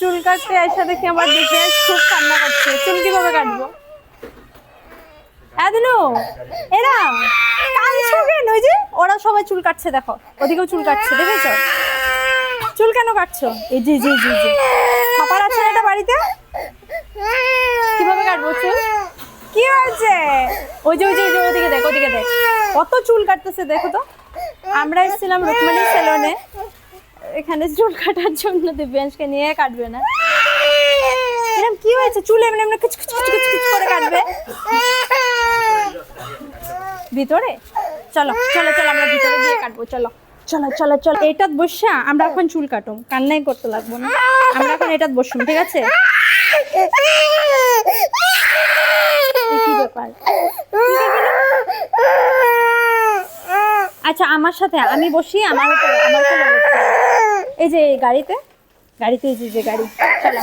চুল কাটতে এসে দেখি আমার দেখে খুব কান্না করছে। চুল কিভাবে কাটবো? দিনু এরা কাঁদছো কেন? ওই যে ওরা সবাই চুল কাটছে, দেখো ওদিকেও চুল কাটছে, দেখেছো? চুল কেন কাটছো? এই জি জি জি জি খাবার আছে এটা বাড়িতে, কিভাবে কাটবো চুল? কি হয়েছে? ওই যে ওই যে ওদিকে দেখ, ওদিকে দেখ কত চুল কাটতেছে, দেখো তো। আমরা এসেছিলাম রুকমানি সেলুনে, এখানে চুল কাটার জন্য দিব্যাংশকে নিয়ে কাটবে না। এরকম কি হয়েছে? চুল এমনি এমনি কুচ কুচ কুচ কুচ কুচ করে কাটবে ভিতরে? চলো চলো চলো আমরা ভিতরে গিয়ে কাটবো, চলো চলো চলো চলো। এটাত বসা আমরা এখন চুল কাটুম, কান্নাই করতে লাগবো না, আমরা এখন এটাত বসুম, ঠিক আছে? কি ব্যাপার? আচ্ছা আমার সাথে আমি বসি, আমার উপরে আমার কোলে বসতে হবে। এই যে এই গাড়িতে, গাড়িতে এই যে গাড়ি, চলো।